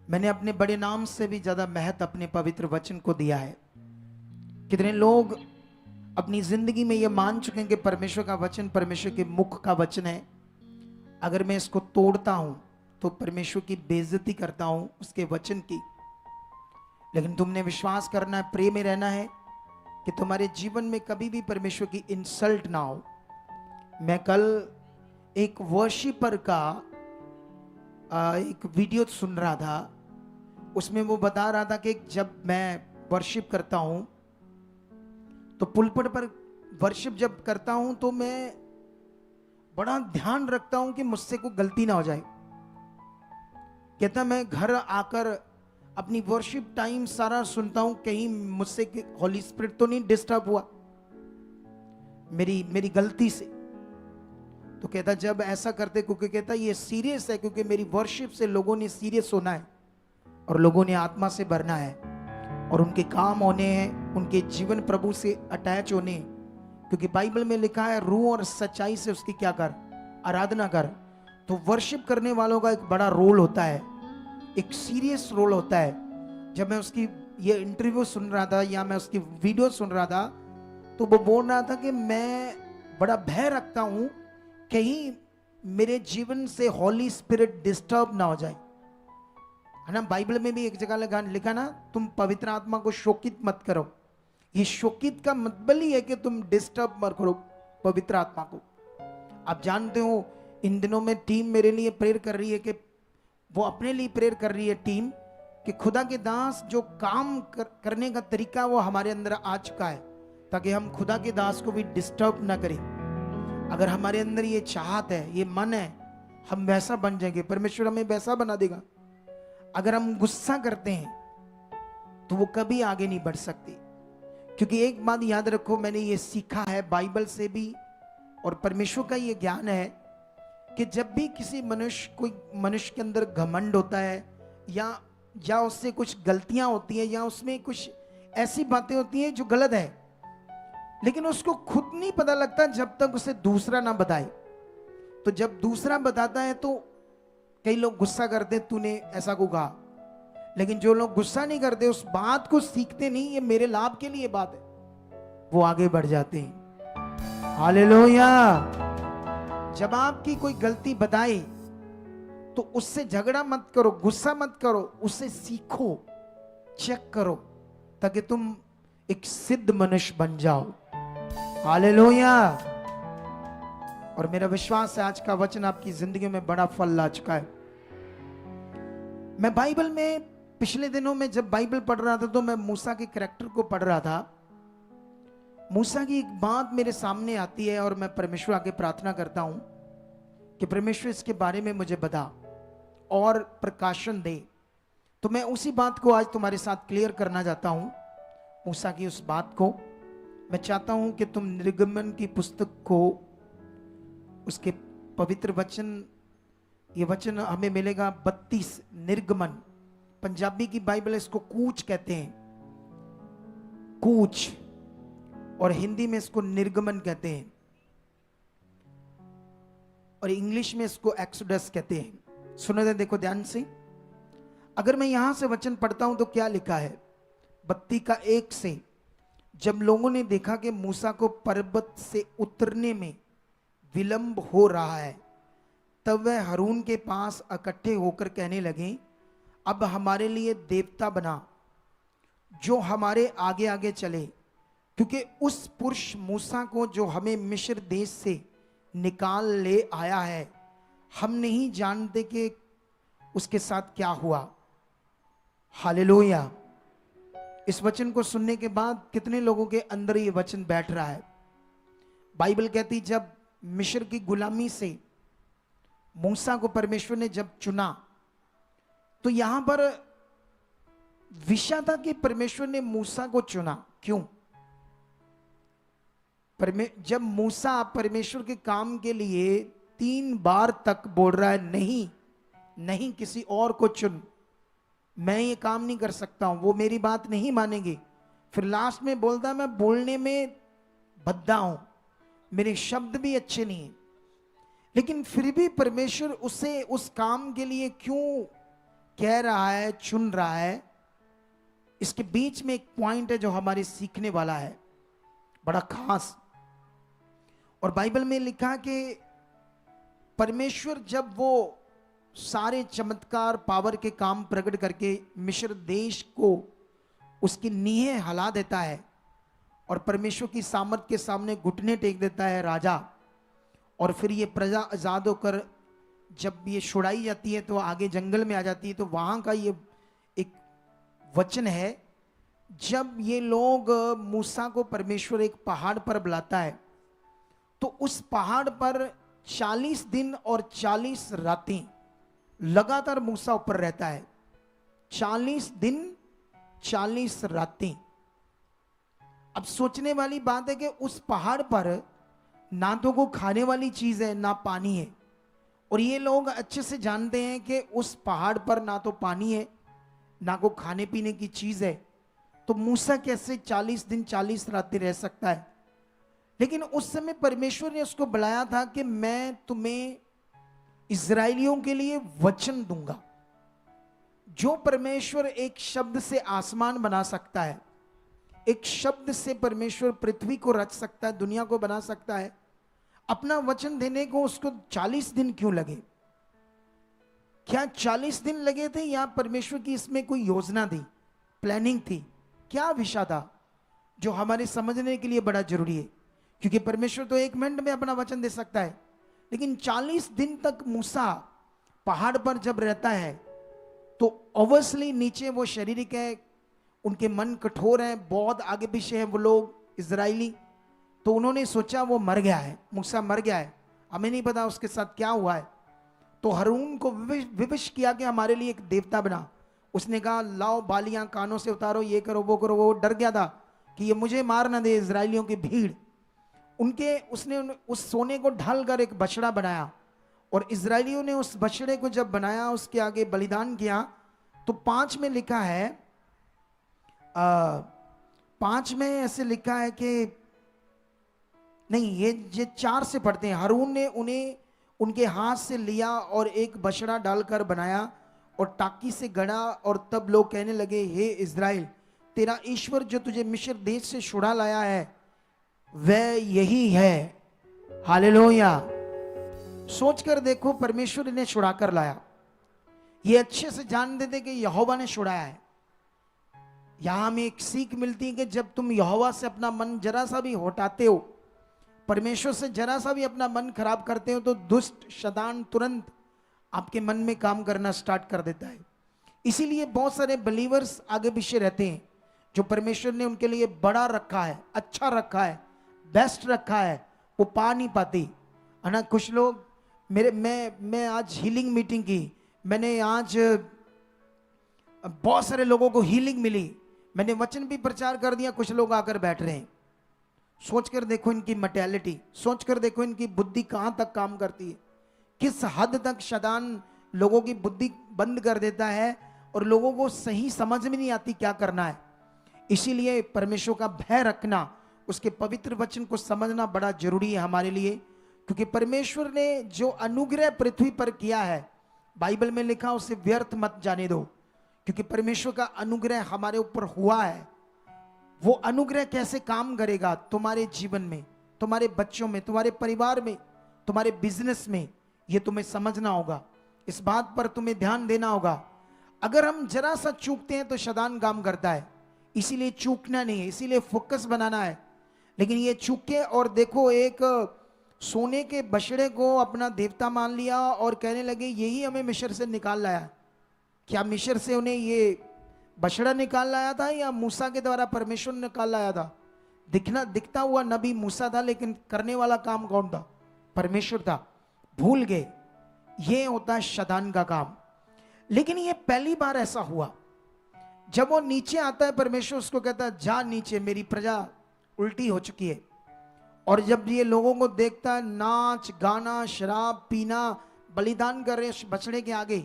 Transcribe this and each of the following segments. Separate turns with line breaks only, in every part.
मैंने अपने बड़े नाम से भी ज्यादा महत्व अपने पवित्र वचन को दिया है। कितने लोग अपनी जिंदगी में ये मान चुके हैं कि परमेश्वर का वचन परमेश्वर के मुख का वचन है, अगर मैं इसको तोड़ता हूं तो परमेश्वर की बेइज्जती करता हूं उसके वचन की। लेकिन तुमने विश्वास करना है, प्रेम में रहना है कि तुम्हारे जीवन में कभी भी परमेश्वर की इंसल्ट ना हो। मैं कल एक वर्शिपर का एक वीडियो सुन रहा था, उसमें वो बता रहा था कि जब मैं वर्शिप करता हूं तो पुलपट पर वर्शिप जब करता हूं तो मैं बड़ा ध्यान रखता हूं कि मुझसे कोई गलती ना हो जाए। कहता मैं घर आकर अपनी वर्शिप टाइम सारा सुनता हूं, कहीं मुझसे हॉली स्पिरिट तो नहीं डिस्टर्ब हुआ मेरी मेरी गलती से। तो कहता जब ऐसा करते, क्योंकि कहता ये सीरियस है, क्योंकि मेरी वर्शिप से लोगों ने सीरियस होना है और लोगों ने आत्मा से भरना है और उनके काम होने हैं, उनके जीवन प्रभु से अटैच होने हैं। क्योंकि बाइबल में लिखा है रूह और सच्चाई से उसकी क्या कर, आराधना कर। तो वर्शिप करने वालों का एक बड़ा रोल होता है, एक सीरियस रोल होता है। जब मैं उसकी ये इंटरव्यू सुन रहा था या मैं उसकी वीडियो सुन रहा था तो वो बोल रहा था कि मैं बड़ा भय रखता हूं कहीं मेरे जीवन से हॉली स्पिरिट डिस्टर्ब ना हो जाए, है ना। बाइबल में भी एक जगह लिखा ना, तुम पवित्र आत्मा को शोकित मत करो। ये शोकित का मतलब ही है कि तुम डिस्टर्ब मत करो पवित्र आत्मा को। आप जानते हो इन दिनों में टीम मेरे लिए प्रेयर कर रही है, कि वो अपने लिए प्रेयर कर रही है टीम, कि खुदा के दास जो काम करने का तरीका वो हमारे अंदर आ चुका है, ताकि हम खुदा के दास को भी डिस्टर्ब ना करें। अगर हमारे अंदर ये चाहत है, ये मन है, हम वैसा बन जाएंगे, परमेश्वर हमें वैसा बना देगा। अगर हम गुस्सा करते हैं तो वो कभी आगे नहीं बढ़ सकती। क्योंकि एक बात याद रखो, मैंने ये सीखा है बाइबल से भी और परमेश्वर का ये ज्ञान है कि जब भी किसी कोई मनुष्य के अंदर घमंड होता है या उससे कुछ गलतियां होती हैं या उसमें कुछ ऐसी बातें होती हैं जो गलत है, लेकिन उसको खुद नहीं पता लगता जब तक उसे दूसरा ना बताए। तो जब दूसरा बताता है तो कई लोग गुस्सा करते, तूने ऐसा को कहा, लेकिन जो लोग गुस्सा नहीं करते, उस बात को सीखते नहीं, ये मेरे लाभ के लिए बात है, वो आगे बढ़ जाते हैं। हालेलुया। जब आपकी कोई गलती बताए तो उससे झगड़ा मत करो, गुस्सा मत करो, उससे सीखो, चेक करो, ताकि तुम एक सिद्ध मनुष्य बन जाओ। हालेलुया। और मेरा विश्वास है आज का वचन आपकी जिंदगी में बड़ा फल ला चुका है। मैं बाइबल में पिछले दिनों में जब बाइबल पढ़ रहा था तो मैं मूसा के कैरेक्टर को पढ़ रहा था। मूसा की एक बात मेरे सामने आती है और मैं परमेश्वर आगे प्रार्थना करता हूं कि परमेश्वर इसके बारे में मुझे बता और प्रकाशन दे। तो मैं उसी बात को आज तुम्हारे साथ क्लियर करना चाहता हूं, मूसा की उस बात को। मैं चाहता हूं कि तुम निर्गमन की पुस्तक को, उसके पवित्र वचन, ये वचन हमें मिलेगा 32 निर्गमन। पंजाबी की बाइबल इसको कूच कहते हैं, कूच, और हिंदी में इसको निर्गमन कहते हैं और इंग्लिश में इसको एक्सोडस कहते हैं। सुनो दे, देखो ध्यान से। अगर मैं यहां से वचन पढ़ता हूं तो क्या लिखा है 32 का 1 से, जब लोगों ने देखा कि मूसा को पर्वत से उतरने में विलंब हो रहा है, तब वह हारून के पास इकट्ठे होकर कहने लगे, अब हमारे लिए देवता बना जो हमारे आगे आगे चले, क्योंकि उस पुरुष मूसा को जो हमें मिस्र देश से निकाल ले आया है, हम नहीं जानते कि उसके साथ क्या हुआ। हालेलुया। इस वचन को सुनने के बाद कितने लोगों के अंदर ये वचन बैठ रहा है। बाइबल कहती जब मिस्र की गुलामी से मूसा को परमेश्वर ने जब चुना, तो यहां पर विषय था कि परमेश्वर ने मूसा को चुना क्यों। जब मूसा परमेश्वर के काम के लिए 3 बार तक बोल रहा है, नहीं नहीं किसी और को चुन, मैं ये काम नहीं कर सकता हूं, वो मेरी बात नहीं मानेंगे। फिर लास्ट में बोलता मैं बोलने में भद्दा हूं, मेरे शब्द भी अच्छे नहीं हैं, लेकिन फिर भी परमेश्वर उसे उस काम के लिए क्यों कह रहा है, चुन रहा है, इसके बीच में एक पॉइंट है जो हमारे सीखने वाला है, बड़ा खास। और बाइबल में लिखा कि परमेश्वर जब वो सारे चमत्कार पावर के काम प्रकट करके मिस्र देश को उसकी नींहें हिला देता है और परमेश्वर की सामर्थ के सामने घुटने टेक देता है राजा, और फिर ये प्रजा आजाद होकर जब ये छुड़ाई जाती है तो आगे जंगल में आ जाती है, तो वहां का ये एक वचन है, जब ये लोग मूसा को परमेश्वर एक पहाड़ पर बुलाता है तो उस पहाड़ पर 40 दिन और 40 रातें लगातार मूसा ऊपर रहता है। 40 दिन 40 रातें। अब सोचने वाली बात है कि उस पहाड़ पर ना तो को खाने वाली चीज है ना पानी है, और ये लोग अच्छे से जानते हैं कि उस पहाड़ पर ना तो पानी है ना को खाने पीने की चीज है, तो मूसा कैसे 40 दिन 40 रातें रह सकता है। लेकिन उस समय परमेश्वर ने उसको बुलाया था कि मैं तुम्हें इजराइलियों के लिए वचन दूंगा। जो परमेश्वर एक शब्द से आसमान बना सकता है, एक शब्द से परमेश्वर पृथ्वी को रच सकता है, दुनिया को बना सकता है, अपना वचन देने को उसको 40 दिन क्यों लगे? क्या 40 दिन लगे थे या परमेश्वर की इसमें कोई योजना थी, प्लानिंग थी? क्या विषय था जो हमारे समझने के लिए बड़ा जरूरी है? क्योंकि परमेश्वर तो 1 मिनट में अपना वचन दे सकता है, लेकिन 40 दिन तक मूसा पहाड़ पर जब रहता है तो ऑब्वियसली नीचे वो शारीरिक है, उनके मन कठोर हैं, बहुत आगे पीछे हैं वो लोग इजराइली, तो उन्होंने सोचा वो मर गया है, मूसा मर गया है, हमें नहीं पता उसके साथ क्या हुआ है। तो हारून को विवश किया कि हमारे लिए एक देवता बना। उसने कहा लाओ बालियां कानों से उतारो, ये करो वो करो। वो डर गया था कि ये मुझे मार ना दे, इजराइलियों की भीड़। उसने उस सोने को ढाल कर एक बछड़ा बनाया, और इजराइलियों ने उस बछड़े को जब बनाया उसके आगे बलिदान किया। तो 5 में लिखा है, 5 में ऐसे लिखा है कि नहीं, ये 4 से पढ़ते हैं। हारून ने उन्हें उनके हाथ से लिया और एक बछड़ा डालकर बनाया और टाकी से गड़ा, और तब लोग कहने लगे हे इज़राइल, तेरा ईश्वर जो तुझे मिस्र देश से छुड़ा लाया है वह यही है। हालेलुया। सोच कर देखो, परमेश्वर इन्हें छुड़ा कर लाया। ये अच्छे से जानते थे कि यहोवा ने छुड़ाया है। यहां हमें एक सीख मिलती है कि जब तुम यहोवा से अपना मन जरा सा भी हटाते हो, परमेश्वर से जरा सा भी अपना मन खराब करते हो, तो दुष्ट शैतान तुरंत आपके मन में काम करना स्टार्ट कर देता है। इसीलिए बहुत सारे बिलीवर्स आगे पीछे रहते हैं जो परमेश्वर ने उनके लिए बड़ा रखा है, अच्छा रखा है, बेस्ट रखा है, वो पा नहीं पाती है ना। कुछ लोग मैं आज हीलिंग मीटिंग की, मैंने आज बहुत सारे लोगों को हीलिंग मिली, मैंने वचन भी प्रचार कर दिया, कुछ लोग आकर बैठ रहे हैं। सोचकर देखो इनकी मेंटालिटी, सोचकर देखो इनकी बुद्धि कहां तक काम करती है, किस हद तक शैतान लोगों की बुद्धि बंद कर देता है और लोगों को सही समझ में नहीं आती क्या करना है। इसीलिए परमेश्वर का भय रखना, उसके पवित्र वचन को समझना बड़ा जरूरी है हमारे लिए, क्योंकि परमेश्वर ने जो अनुग्रह पृथ्वी पर किया है, बाइबल में लिखा, उसे व्यर्थ मत जाने दो। क्योंकि परमेश्वर का अनुग्रह हमारे ऊपर हुआ है। वो अनुग्रह कैसे काम करेगा तुम्हारे जीवन में, तुम्हारे बच्चों में, तुम्हारे परिवार में, तुम्हारे बिजनेस में, ये तुम्हें समझना होगा। इस बात पर तुम्हें ध्यान देना होगा। अगर हम जरा सा चूकते हैं तो शैतान काम करता है, इसीलिए चूकना नहीं है, इसीलिए फोकस बनाना है। लेकिन ये चूके और देखो, एक सोने के बछड़े को अपना देवता मान लिया और कहने लगे यही हमें मिस्र से निकाल लाया। क्या मिस्र से उन्हें ये बछड़ा निकाल लाया था या मूसा के द्वारा परमेश्वर ने निकाल लाया था? दिखता हुआ नबी मूसा था, लेकिन करने वाला काम कौन था? परमेश्वर था। भूल गए। ये होता है शैतान का काम। लेकिन ये पहली बार ऐसा हुआ जब वो नीचे आता है, परमेश्वर उसको कहता है जा नीचे, मेरी प्रजा उल्टी हो चुकी है। और जब ये लोगों को देखता है नाच गाना शराब पीना बलिदान कर रहे बछड़े के आगे,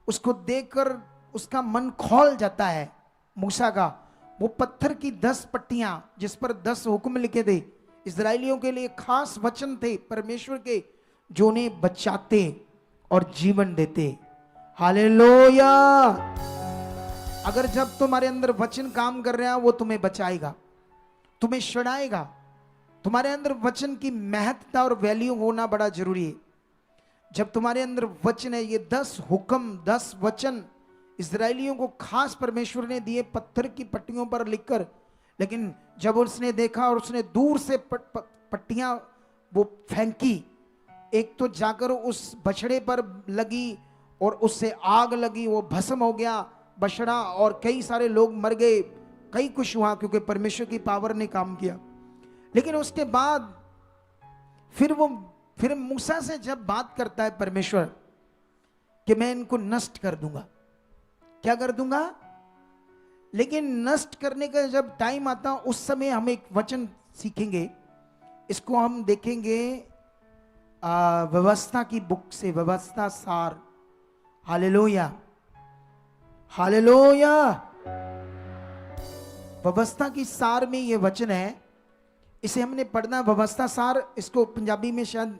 उसको देखकर उसका मन खौल जाता है मूसा का। वो पत्थर की 10 पट्टियां जिस पर 10 हुक्म लिखे थे, इजराइलियों के लिए खास वचन थे परमेश्वर के, जो उन्हें बचाते और जीवन देते। हालेलुया। अगर जब तुम्हारे अंदर वचन काम कर रहा है, वो तुम्हें बचाएगा, तुम्हें छुड़ाएगा। तुम्हारे अंदर वचन की महत्ता और वैल्यू होना बड़ा जरूरी है। जब तुम्हारे अंदर वचन है, ये 10 हुक्म, 10 वचन इजरायलियों को खास परमेश्वर ने दिए पत्थर की पट्टियों पर लिखकर, लेकिन जब उसने देखा और उसने दूर से पट्टियां वो फेंकी, एक तो जाकर उस बछड़े पर लगी और उससे आग लगी, वो भस्म हो गया बछड़ा, और कई सारे लोग मर गए, कई कुछ हुआ क्योंकि परमेश्वर की पावर ने काम किया। लेकिन उसके बाद फिर मूसा से जब बात करता है परमेश्वर कि मैं इनको नष्ट कर दूंगा, क्या कर दूंगा, लेकिन नष्ट करने का जब टाइम आता उस समय हम एक वचन सीखेंगे, इसको हम देखेंगे व्यवस्था की बुक से, व्यवस्था सार। Hallelujah, hallelujah. व्यवस्था की सार में ये वचन है, इसे हमने पढ़ना व्यवस्था सार। इसको पंजाबी में शायद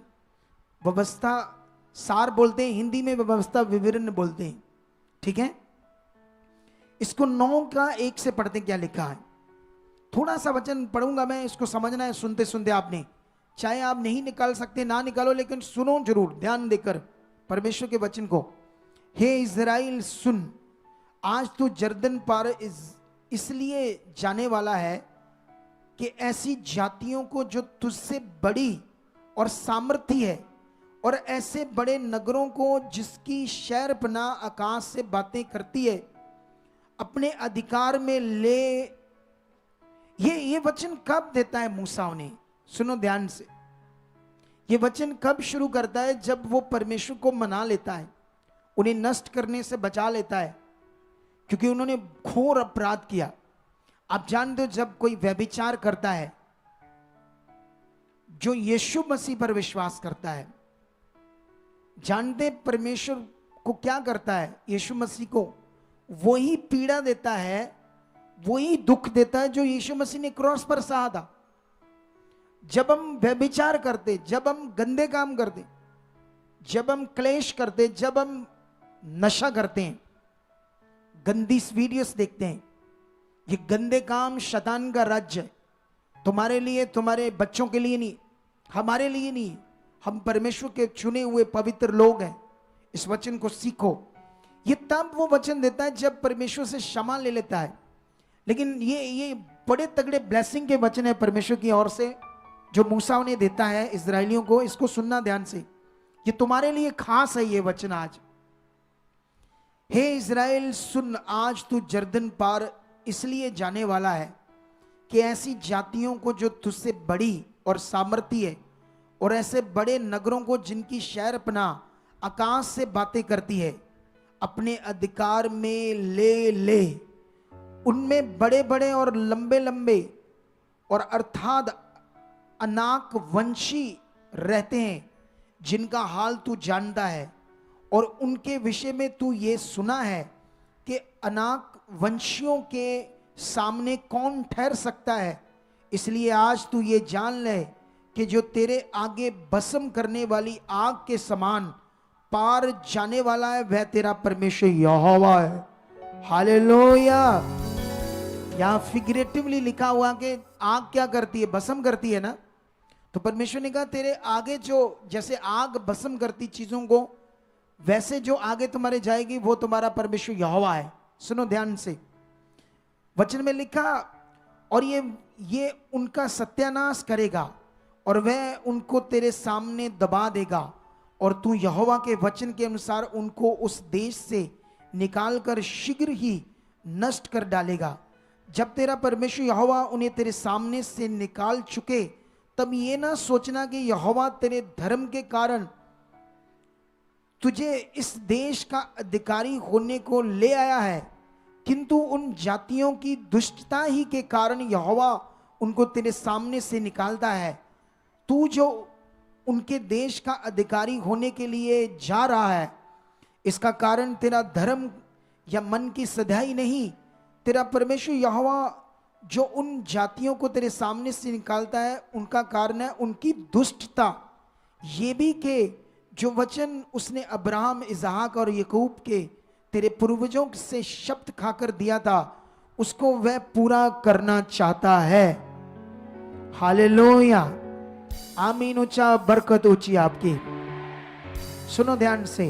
व्यवस्था सार बोलते हैं, हिंदी में व्यवस्था विवरण बोलते हैं, ठीक है। इसको 9:1 से पढ़ते हैं, क्या लिखा है। थोड़ा सा वचन पढ़ूंगा मैं, इसको समझना है सुनते सुनते आपने। चाहे आप नहीं निकाल सकते ना निकालो, लेकिन सुनो जरूर ध्यान देकर परमेश्वर के वचन को। हे इज़राइल सुन, आज तू जर्दन पार इसलिए जाने वाला है कि ऐसी जातियों को जो तुझसे बड़ी और सामर्थी है, और ऐसे बड़े नगरों को जिसकी शहरपना आकाश से बातें करती है, अपने अधिकार में ले। ये वचन कब देता है मूसा ने, सुनो ध्यान से। ये वचन कब शुरू करता है, जब वो परमेश्वर को मना लेता है, उन्हें नष्ट करने से बचा लेता है, क्योंकि उन्होंने घोर अपराध किया। आप जानते हो जब कोई व्यभिचार करता है, जो यीशु मसीह पर विश्वास करता है, जानते परमेश्वर को क्या करता है, यीशु मसीह को वही पीड़ा देता है, वही दुख देता है जो यीशु मसीह ने क्रॉस पर सहा था। जब हम व्यभिचार करते, जब हम गंदे काम करते, जब हम क्लेश करते, जब हम नशा करते हैं, गंदी वीडियोस देखते हैं, ये गंदे काम शैतान का राज्य है। तुम्हारे लिए, तुम्हारे बच्चों के लिए नहीं, हमारे लिए नहीं। हम परमेश्वर के चुने हुए पवित्र लोग हैं। इस वचन को सीखो। ये तब वो वचन देता है जब परमेश्वर से क्षमा ले लेता है। लेकिन ये बड़े तगड़े ब्लेसिंग के वचन है परमेश्वर की ओर से, जो मूसा ने देता है इजरायलियों को। इसको सुनना ध्यान से, ये तुम्हारे लिए खास है ये वचन आज। हे इज़राइल सुन, आज तू जर्दन पार इसलिए जाने वाला है कि ऐसी जातियों को जो तुझसे बड़ी और सामर्थी है, और ऐसे बड़े नगरों को जिनकी शहरपना आकाश से बातें करती है, अपने अधिकार में ले। उनमें बड़े बड़े और लंबे लंबे और अर्थात अनाक वंशी रहते हैं, जिनका हाल तू जानता है, और उनके विषय में तू ये सुना है कि अनाक वंशियों के सामने कौन ठहर सकता है। इसलिए आज तू ये जान ले कि जो तेरे आगे भस्म करने वाली आग के समान पार जाने वाला है, वह तेरा परमेश्वर यहोवा है। हालेलुया। यहां फिगरेटिवली लिखा हुआ कि आग क्या करती है, भस्म करती है ना। तो परमेश्वर ने कहा तेरे आगे जो, जैसे आग भस्म करती चीजों को, वैसे जो आगे तुम्हारे जाएगी वो तुम्हारा परमेश्वर यहोवा है। सुनो ध्यान से, वचन में लिखा, और ये उनका सत्यानाश करेगा और वह उनको तेरे सामने दबा देगा, और तू यहोवा के वचन के अनुसार उनको उस देश से निकालकर शीघ्र ही नष्ट कर डालेगा। जब तेरा परमेश्वर यहोवा उन्हें तेरे सामने से निकाल चुके, तब ये ना सोचना कि यहोवा तेरे धर्म के कारण तुझे इस देश का अधिकारी होने को ले आया है, किंतु उन जातियों की दुष्टता ही के कारण यहोवा उनको तेरे सामने से निकालता है। तू जो उनके देश का अधिकारी होने के लिए जा रहा है, इसका कारण तेरा धर्म या मन की सधाई नहीं, तेरा परमेश्वर यहोवा जो उन जातियों को तेरे सामने से निकालता है, उनका कारण है उनकी दुष्टता। ये भी कि जो वचन उसने अब्राहम, इसहाक और याकूब के तेरे पूर्वजों से शब्द खाकर दिया था, उसको वह पूरा करना चाहता है। हालेलुया, आमीन। ऊंचा, बरकत ऊंची आपकी। सुनो ध्यान से,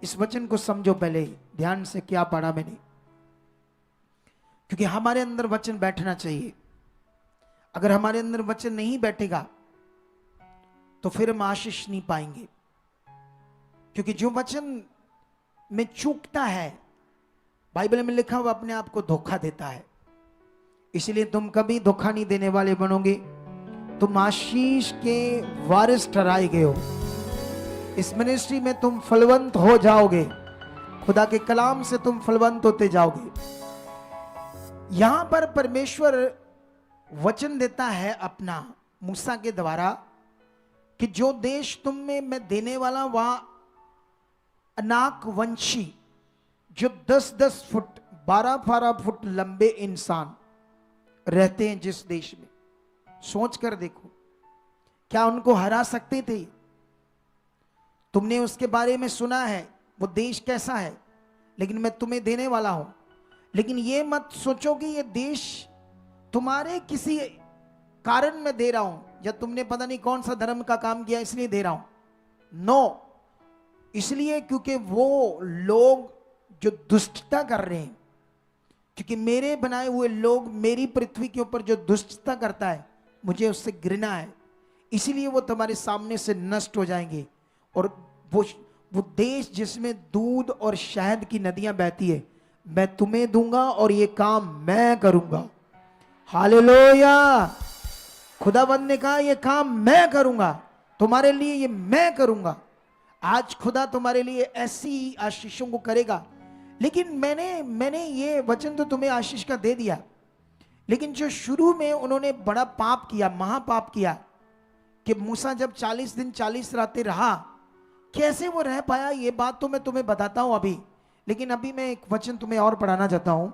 इस वचन को समझो पहले ध्यान से, क्या पढ़ा मैंने, क्योंकि हमारे अंदर वचन बैठना चाहिए। अगर हमारे अंदर वचन नहीं बैठेगा तो फिर हम आशीष नहीं पाएंगे, क्योंकि जो वचन में चूकता है, बाइबल में लिखा हुआ, अपने आप को धोखा देता है। इसलिए तुम कभी धोखा नहीं देने वाले बनोगे, तुम आशीष के वारिस ठहराए गए हो। इस मिनिस्ट्री में तुम फलवंत हो जाओगे, खुदा के कलाम से तुम फलवंत होते जाओगे। यहां पर परमेश्वर वचन देता है अपना मूसा के द्वारा कि जो देश तुम में मैं देने वाला, वहां अनाक वंशी, जो 10-10 फुट 12-12 फुट लंबे इंसान रहते हैं जिस देश में, सोच कर देखो, क्या उनको हरा सकते थे? तुमने उसके बारे में सुना है, वो देश कैसा है, लेकिन मैं तुम्हें देने वाला हूं। लेकिन ये मत सोचो कि ये देश तुम्हारे किसी कारण में दे रहा हूं, या तुमने पता नहीं कौन सा धर्म का काम किया इसलिए दे रहा हूं। नो, इसलिए क्योंकि वो लोग जो दुष्टता कर रहे हैं, क्योंकि मेरे बनाए हुए लोग, मेरी पृथ्वी के ऊपर जो दुष्टता करता है, मुझे उससे घृणा है, इसीलिए वो तुम्हारे सामने से नष्ट हो जाएंगे। और वो देश जिसमें दूध और शहद की नदियां बहती है, मैं तुम्हें दूंगा और ये काम मैं करूंगा। हालेलुया, खुदावंद ने कहा ये काम मैं करूंगा, तुम्हारे लिए ये मैं करूंगा। आज खुदा तुम्हारे लिए ऐसी आशीषों को करेगा। लेकिन मैंने ये वचन तो तुम्हें आशीष का दे दिया, लेकिन जो शुरू में उन्होंने बड़ा पाप किया, महापाप किया, कि मूसा जब 40 दिन 40 रातें रहा, कैसे वो रह पाया, ये बात तो मैं तुम्हें बताता हूं अभी। लेकिन अभी मैं एक वचन तुम्हें और पढ़ाना चाहता हूं।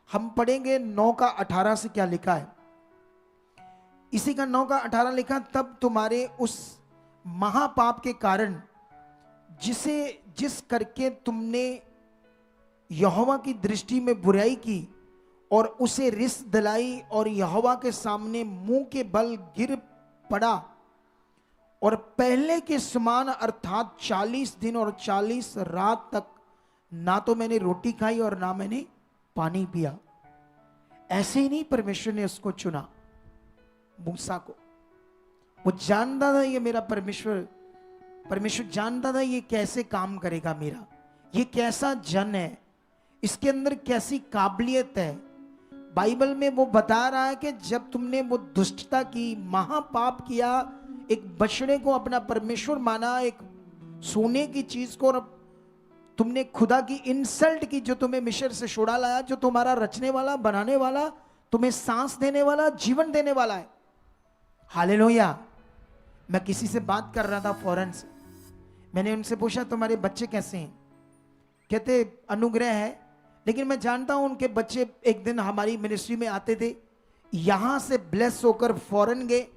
हम पढ़ेंगे 9 का 18 से क्या लिखा है। इसी का 9 का 18 लिखा, तब तुम्हारे उस महापाप के कारण जिस करके तुमने यहोवा की दृष्टि में बुराई की और उसे रिस दिलाई और यहोवा के सामने मुंह के बल गिर पड़ा, और पहले के समान अर्थात 40 दिन और 40 रात तक ना तो मैंने रोटी खाई और ना मैंने पानी पिया। ऐसे ही नहीं परमेश्वर ने उसको चुना, मूसा को। वो जानता था ये मेरा परमेश्वर जानता था ये कैसे काम करेगा, मेरा ये कैसा जन है, इसके अंदर कैसी काबिलियत है। बाइबल में वो बता रहा है कि जब तुमने वो दुष्टता की, महापाप किया, एक बछड़े को अपना परमेश्वर माना, एक सोने की चीज को, और तुमने खुदा की इंसल्ट की, जो तुम्हें मिस्र से छुड़ा लाया, जो तुम्हारा रचने वाला, बनाने वाला, तुम्हें सांस देने वाला, जीवन देने वाला है। हालेलुया। मैं किसी से बात कर रहा था फॉरेन से, मैंने उनसे पूछा तुम्हारे बच्चे कैसे हैं? कहते अनुग्रह है। लेकिन मैं जानता हूं उनके बच्चे एक दिन हमारी मिनिस्ट्री में आते थे, यहां से ब्लेस होकर फॉरेन गए,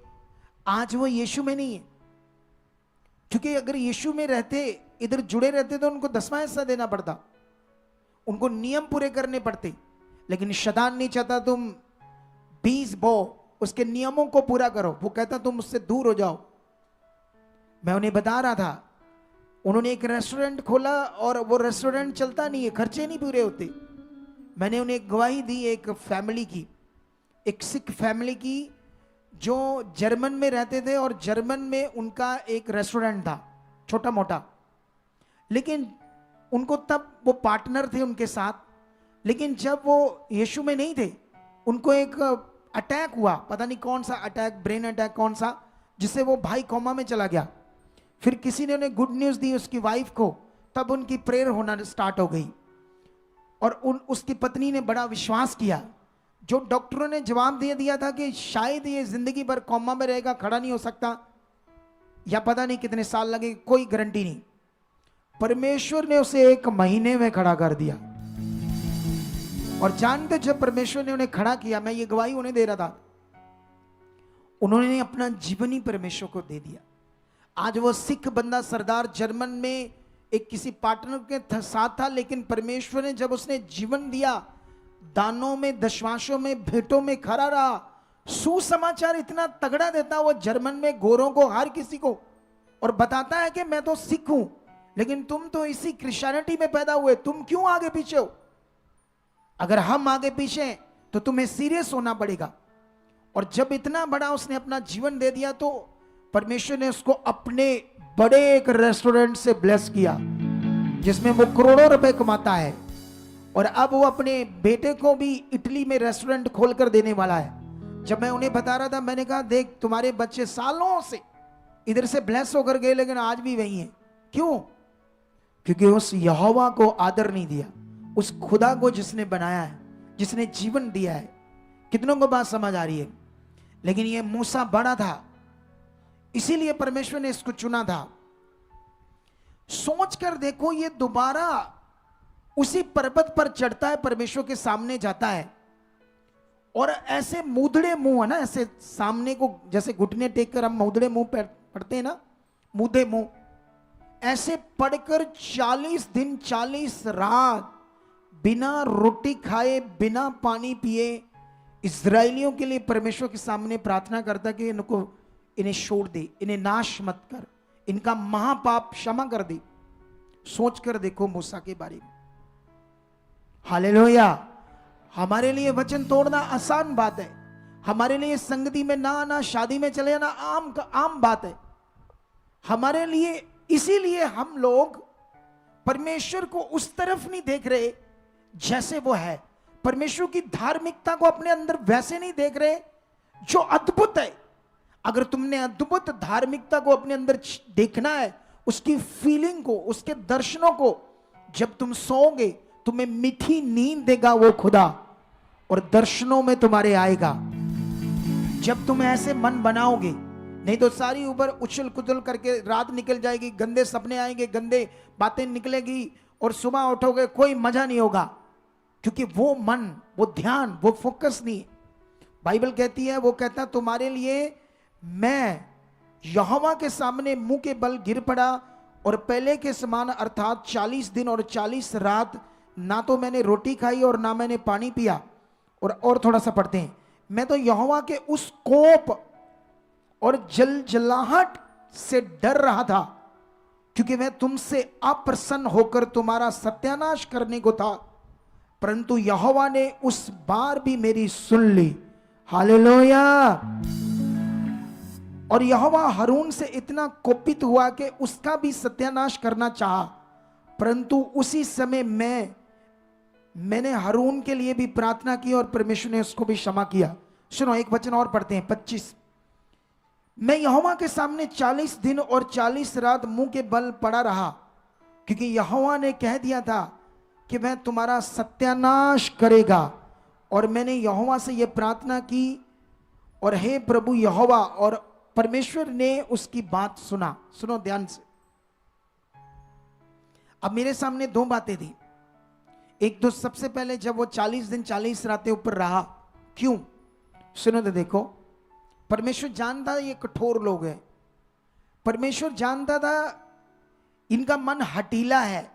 आज वो यीशु में नहीं है। क्योंकि अगर यीशु में रहते, इधर जुड़े रहते, तो उनको 10वां हिस्सा देना पड़ता, उनको नियम पूरे करने पड़ते। लेकिन शैतान नहीं चाहता तुम 20 बो, उसके नियमों को पूरा करो, वो कहता तुम उससे दूर हो जाओ। मैं उन्हें बता रहा था, उन्होंने एक रेस्टोरेंट खोला और वो रेस्टोरेंट चलता नहीं है, खर्चे नहीं पूरे होते। मैंने उन्हें एक गवाही दी, एक फैमिली की, एक सिख फैमिली की, जो जर्मन में रहते थे और जर्मन में उनका एक रेस्टोरेंट था छोटा मोटा, लेकिन उनको तब वो पार्टनर थे उनके साथ। लेकिन जब वो यीशु में नहीं थे, उनको एक अटैक हुआ, पता नहीं कौन सा अटैक, ब्रेन अटैक कौन सा, जिससे वो भाई कोमा में चला गया। फिर किसी ने उन्हें गुड न्यूज दी उसकी वाइफ को, तब उनकी प्रेयर होना स्टार्ट हो गई और उसकी पत्नी ने बड़ा विश्वास किया। जो डॉक्टरों ने जवाब दे दिया था कि शायद ये जिंदगी भर कोमा में रहेगा, खड़ा नहीं हो सकता, या पता नहीं कितने साल लगे, कोई गारंटी नहीं, परमेश्वर ने उसे 1 महीने में खड़ा कर दिया। और जानते जब परमेश्वर ने उन्हें खड़ा किया, मैं ये गवाही उन्हें दे रहा था, उन्होंने अपना जीवन ही परमेश्वर को दे दिया। आज वो सिख बंदा सरदार जर्मन में एक किसी पार्टनर के साथ था, लेकिन परमेश्वर ने जब उसने जीवन दिया, दानों में, दशवांशों में, भेंटों में खड़ा रहा, सुसमाचार इतना तगड़ा देता वो जर्मन में गोरों को, हर किसी को, और बताता है कि मैं तो सिख हूं, लेकिन तुम तो इसी क्रिश्चियनिटी में पैदा हुए, तुम क्यों आगे पीछे हो? अगर हम आगे पीछे हैं तो तुम्हें सीरियस होना पड़ेगा। और जब इतना बड़ा उसने अपना जीवन दे दिया तो परमेश्वर ने उसको अपने बड़े एक रेस्टोरेंट से ब्लेस किया, जिसमें वो करोड़ों रुपए कमाता है। और अब वो अपने बेटे को भी इटली में रेस्टोरेंट खोलकर देने वाला है। जब मैं उन्हें बता रहा था, मैंने कहा देख तुम्हारे बच्चे सालों से इधर से ब्लेस होकर गए, लेकिन आज भी वही है। क्यों? क्योंकि उस यहोवा को आदर नहीं दिया, उस खुदा को जिसने बनाया है, जिसने जीवन दिया है। कितनों को बात समझ आ रही है? लेकिन ये मूसा बड़ा था, इसीलिए परमेश्वर ने इसको चुना था। सोच कर देखो, ये दोबारा उसी पर्वत पर चढ़ता है, परमेश्वर के सामने जाता है, और ऐसे मुंहदड़े मुंह है ना, ऐसे सामने को जैसे घुटने टेक कर हम मुंहदड़े मुंह पढ़ते हैं ना, मुंहदे मुंह, ऐसे पढ़कर 40 दिन 40 रात बिना रोटी खाए, बिना पानी पिए इस्राएलियों के लिए परमेश्वर के सामने प्रार्थना करता कि इन्हें छोड़ दे, इन्हें नाश मत कर, इनका महापाप क्षमा कर दे। सोच कर देखो मूसा के बारे में। हालेलुया। हमारे लिए वचन तोड़ना आसान बात है, हमारे लिए संगति में ना आना, शादी में चले जाना आम बात है हमारे लिए। इसीलिए हम लोग परमेश्वर को उस तरफ नहीं देख रहे जैसे वो है, परमेश्वर की धार्मिकता को अपने अंदर वैसे नहीं देख रहे जो अद्भुत है। अगर तुमने अद्भुत धार्मिकता को अपने अंदर देखना है, उसकी फीलिंग को, उसके दर्शनों को, जब तुम सोओगे तुम्हें मीठी नींद देगा वो खुदा, और दर्शनों में तुम्हारे आएगा। जब तुम ऐसे मन बनाओगे, नहीं तो सारी ऊपर उछल कुचल करके रात निकल जाएगी, गंदे सपने आएंगे, गंदे बातें निकलेगी, और सुबह उठोगे कोई मजा नहीं होगा, क्योंकि वो मन, वो ध्यान, वो फोकस नहीं। बाइबल कहती है, वो कहता तुम्हारे लिए मैं यहोवा के सामने मुंह के बल गिर पड़ा, और पहले के समान अर्थात 40 दिन और 40 रात ना तो मैंने रोटी खाई और ना मैंने पानी पिया। और थोड़ा सा पढ़ते हैं, मैं तो यहोवा के उस कोप और जलजलाहट से डर रहा था, क्योंकि मैं तुमसे अप्रसन्न होकर तुम्हारा सत्यानाश करने को था, परंतु यहोवा ने उस बार भी मेरी सुन ली। हालेलुया। और यहोवा हारून से इतना कोपित हुआ कि उसका भी सत्यानाश करना चाहा, परंतु उसी समय मैंने हारून के लिए भी प्रार्थना की और परमेश्वर ने उसको भी क्षमा किया। सुनो, एक वचन और पढ़ते हैं, 25। मैं यहोवा के सामने 40 दिन और 40 रात मुंह के बल पड़ा रहा, क्योंकि यहोवा ने कह दिया था कि मैं तुम्हारा सत्यानाश करेगा। और मैंने यहोवा से यह प्रार्थना की, और हे प्रभु यहोवा, और परमेश्वर ने उसकी बात सुना। सुनो ध्यान से। अब मेरे सामने दो बातें थी। एक तो सबसे पहले जब वो 40 दिन 40 रातें ऊपर रहा, क्यों? सुनो तो देखो, परमेश्वर जानता था ये कठोर लोग हैं, परमेश्वर जानता था इनका मन हठीला है।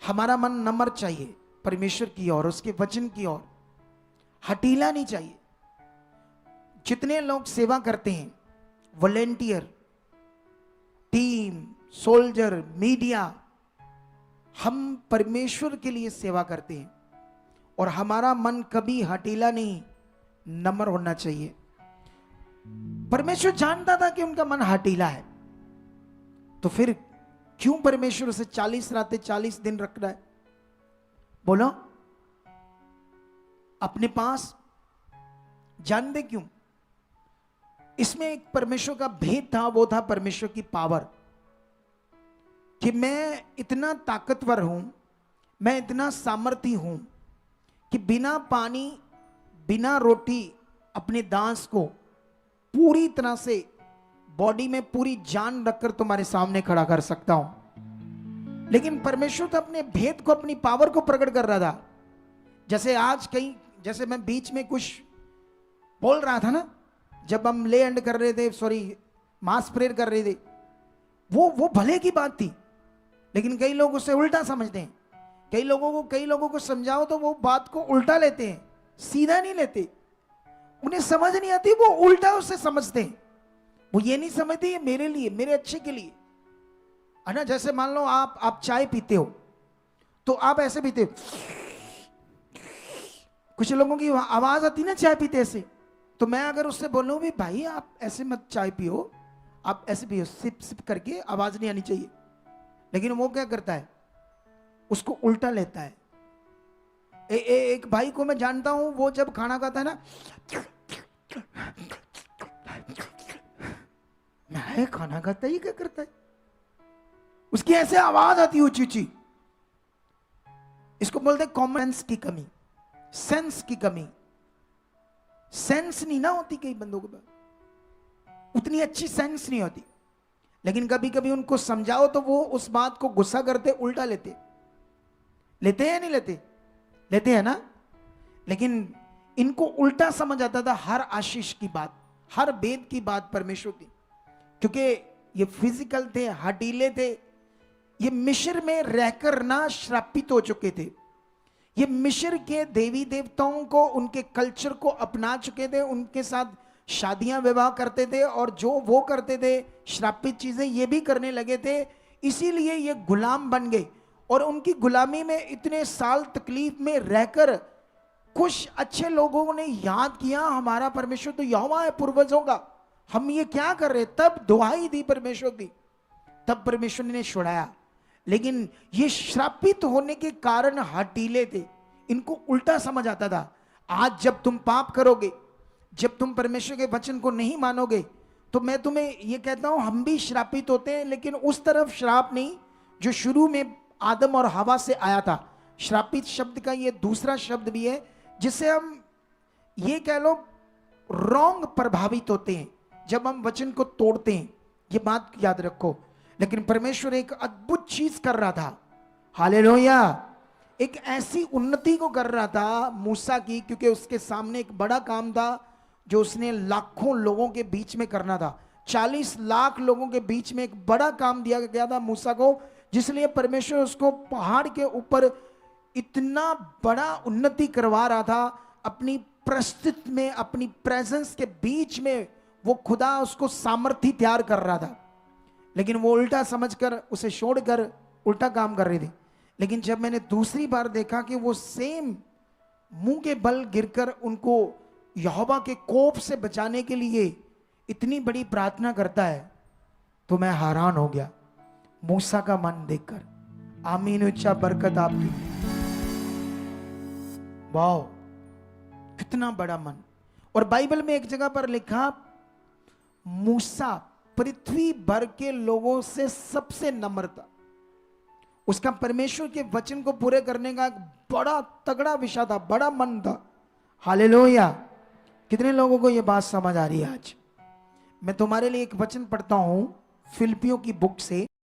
हमारा मन नम्र चाहिए परमेश्वर की ओर, उसके वचन की ओर, हठीला नहीं चाहिए। जितने लोग सेवा करते हैं, वॉलेंटियर, टीम, सोल्जर, मीडिया, हम परमेश्वर के लिए सेवा करते हैं, और हमारा मन कभी हठीला नहीं, नम्र होना चाहिए। परमेश्वर जानता था कि उनका मन हठीला है, तो फिर क्यों परमेश्वर उसे 40 रातें 40 दिन रख रहा है? बोलो अपने पास। जान दे क्यों? इसमें एक परमेश्वर का भेद था, वो था परमेश्वर की पावर, कि मैं इतना ताकतवर हूं, मैं इतना सामर्थी हूं कि बिना पानी, बिना रोटी अपने दास को पूरी तरह से बॉडी में पूरी जान रखकर तुम्हारे सामने खड़ा कर सकता हूं। लेकिन परमेश्वर तो अपने भेद को, अपनी पावर को प्रकट कर रहा था। जैसे आज कहीं, जैसे मैं बीच में कुछ बोल रहा था ना, जब हम ले एंड कर रहे थे, सॉरी मास प्रेयर कर रहे थे, वो भले की बात थी, लेकिन कई लोग उसे उल्टा समझते हैं। कई लोगों को समझाओ तो वो बात को उल्टा लेते हैं, सीधा नहीं लेते। उन्हें समझ नहीं आती, वो उल्टा उसे समझते हैं। वो ये नहीं समझते ये मेरे लिए, मेरे अच्छे के लिए है ना। जैसे मान लो आप चाय पीते हो, तो आप ऐसे पीते हो, कुछ लोगों की आवाज आती ना चाय पीते ऐसे। तो मैं अगर उससे बोलूं भी भाई आप ऐसे मत चाय पियो, आप ऐसे पियो, सिप सिप करके, आवाज नहीं आनी चाहिए, लेकिन वो क्या करता है, उसको उल्टा लेता है। एक भाई को मैं जानता हूं, वो जब खाना खाता है ना, मैं खाना खाता ही क्या करता है, उसकी ऐसे आवाज आती है ऊंची ऊंची। इसको बोलते हैं कॉमन सेंस की कमी, सेंस की कमी। सेंस नहीं ना होती कई बंदों के पास, उतनी अच्छी सेंस नहीं होती, लेकिन कभी कभी उनको समझाओ तो वो उस बात को गुस्सा करते, उल्टा लेते हैं या नहीं लेते, लेते हैं ना। लेकिन इनको उल्टा समझ आता था हर आशीष की बात, हर वेद की बात परमेश्वर की, क्योंकि ये फिजिकल थे, हठीले थे, ये मिस्र में रहकर ना श्रापित हो चुके थे। ये मिस्र के देवी देवताओं को, उनके कल्चर को अपना चुके थे, उनके साथ शादियां विवाह करते थे, और जो वो करते थे श्रापित चीजें ये भी करने लगे थे। इसीलिए ये गुलाम बन गए, और उनकी गुलामी में इतने साल तकलीफ में रहकर कुछ अच्छे लोगों ने याद किया हमारा परमेश्वर तो यहोवा है पूर्वजों का, हम ये क्या कर रहे, तब दुहाई दी परमेश्वर की, तब परमेश्वर ने छुड़ाया। लेकिन ये श्रापित होने के कारण हठीले थे, इनको उल्टा समझ आता था। आज जब तुम पाप करोगे, जब तुम परमेश्वर के वचन को नहीं मानोगे, तो मैं तुम्हें ये कहता हूं हम भी श्रापित होते हैं, लेकिन उस तरफ श्राप नहीं जो शुरू में आदम और हवा से आया था। श्रापित शब्द का ये दूसरा शब्द भी है, जिससे हम ये कह लो रॉन्ग प्रभावित होते हैं जब हम वचन को तोड़ते हैं, ये बात याद रखो। लेकिन परमेश्वर एक अद्भुत चीज कर रहा था, हालेलुया, एक ऐसी उन्नति को कर रहा था मूसा की, क्योंकि उसके सामने एक बड़ा काम था जो उसने लाखों लोगों के बीच में करना था। 40 लाख लोगों के बीच में एक बड़ा काम दिया गया था मूसा को, जिसलिए परमेश्वर उसको पहाड़ के ऊपर इतना बड़ा उन्नति करवा रहा था। अपनी प्रस्तुति में, अपनी प्रेजेंस के बीच में वो खुदा उसको सामर्थ्य तैयार कर रहा था, लेकिन वो उल्टा समझकर उसे छोड़कर उल्टा काम कर रहे थे। लेकिन जब मैंने दूसरी बार देखा कि वो सेम मुंह के बल गिरकर उनको यहोवा के कोप से बचाने के लिए इतनी बड़ी प्रार्थना करता है, तो मैं हैरान हो गया मूसा का मन देखकर। आमीन, उच्चा बरकत आपकी। वाह, कितना बड़ा मन। और बाइबल में एक जगह पर लिखा, मूसा पृथ्वी भर के लोगों से सबसे नम्र था। उसका परमेश्वर के वचन को पूरे करने का एक बड़ा तगड़ा विषय था, बड़ा मन था। हालेलुया। कितने लोगों को यह बात समझ आ रही है आज? मैं तुम्हारे लिए एक वचन पढ़ता हूं फिलिपियों की बुक से।